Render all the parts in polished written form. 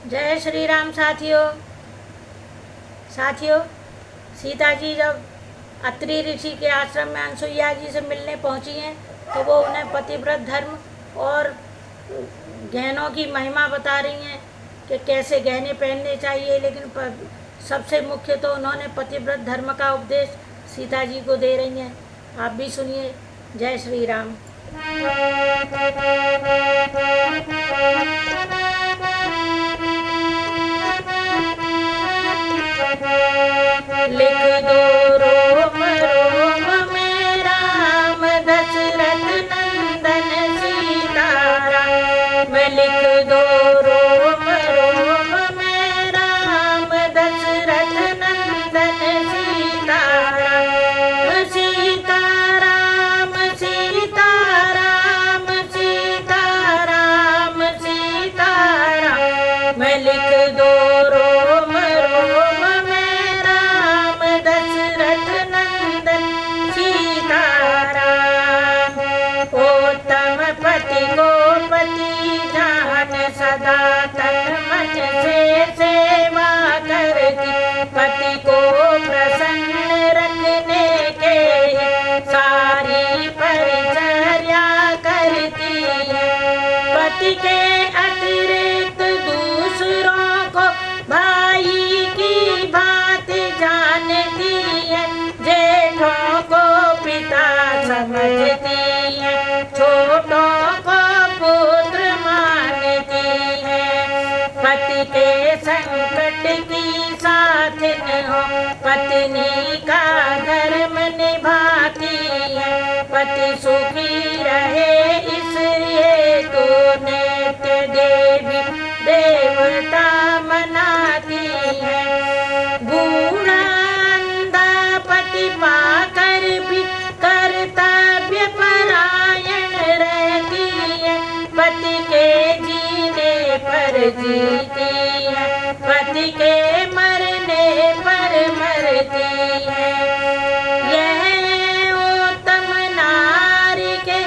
जय श्री राम साथियों। सीता जी जब अत्रि ऋषि के आश्रम में अनसुईया जी से मिलने पहुंची हैं तो वो उन्हें पतिव्रत धर्म और गहनों की महिमा बता रही हैं कि कैसे गहने पहनने चाहिए, लेकिन सबसे मुख्य तो उन्होंने पतिव्रत धर्म का उपदेश सीता जी को दे रही हैं। आप भी सुनिए। जय श्री राम। लिख दो रोम रोम में राम दशरथ नंदन सीताराम। लिख दो रोम रोम में राम दशरथ नंदन सीताराम। सीताराम सीताराम सीताराम सीताराम। लिख दो रोम रोम में राम दशरथ नंदन सीताराम। उत्तम पति को पति जान सदा तन मन से सेवा करती। पति को प्रसन्न रखने के सारी परिचर्या करती है। पति के अतिरिक्त दूसरों को भाई की बात जानती है। जेठों को पिता समझती है, छोटों को पुत्र मानती है। पति के संकट की साथ न हो, पत्नी का धर्म निभाती है। पति सुखी रहे इसलिए तो नित्य देवी देवता मनाती है। बूढ़ा अंधा पति पाकर भी कर्तव्य परायण रहती है। पति के जीने पर जीती है, पति के मरने पर मरती है। यह उत्तम नारी के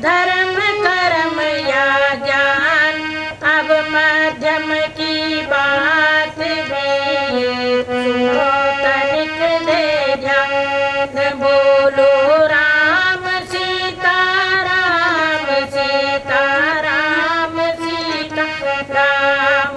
धर्म कर्म या ज्ञान। अब मध्यम की बात भी सुनो तनिक दे ध्यान। बोलो राम सीता राम सीता राम सीता राम।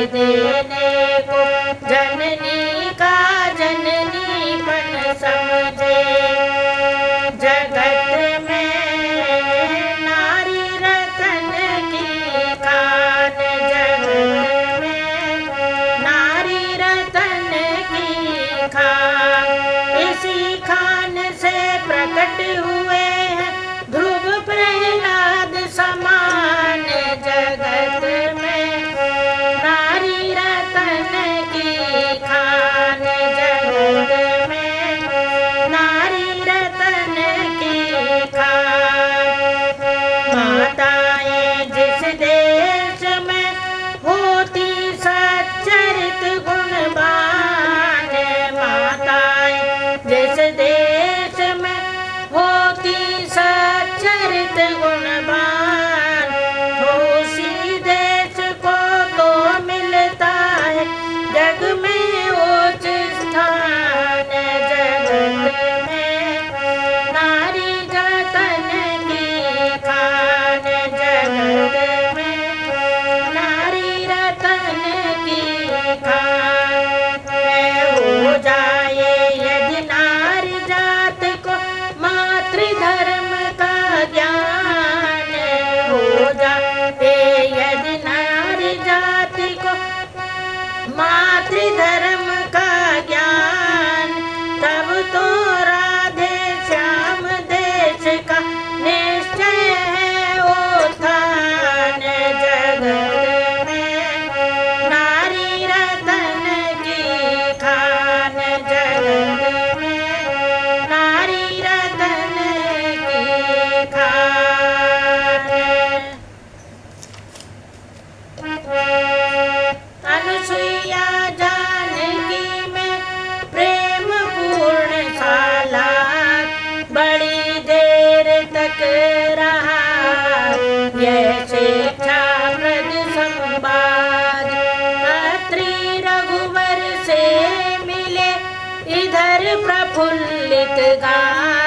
देने को जननी का जननीपन समझे। जगत में नारी रतन की खान, जगत में नारी रतन की खान। इसी खान से प्रकट हुए हैं ध्रुव प्रहलाद समान। जगत में नारी रतन की खान, जगत में नारी रतन की खान। माताएं जिस देश में होती सच्चरित गुणवान, माताएं जिस देश में होती सच्चरित गुणवान, उसी देश को तो मिलता है जग में उच्च स्थान। जगत में नारी रतन की खान, जगत में नारी रतन की खान। हो जाए यदि नारी जात को मातृधर्म का ज्ञान, हो जाए यदि नारी जाति को मातृधर्म का ज्ञान, तब तो राधे श्याम देश का निश्चय है उत्थान। जगत में नारी रतन की खान, जगत में नारी रतन की खान। अनुसुईया जानकी में प्रेम पूर्ण साला, बड़ी देर तक रहा यह शिक्षाप्रद संवाद। अत्रि रघुवर से मिले इधर प्रफुल्लित गान,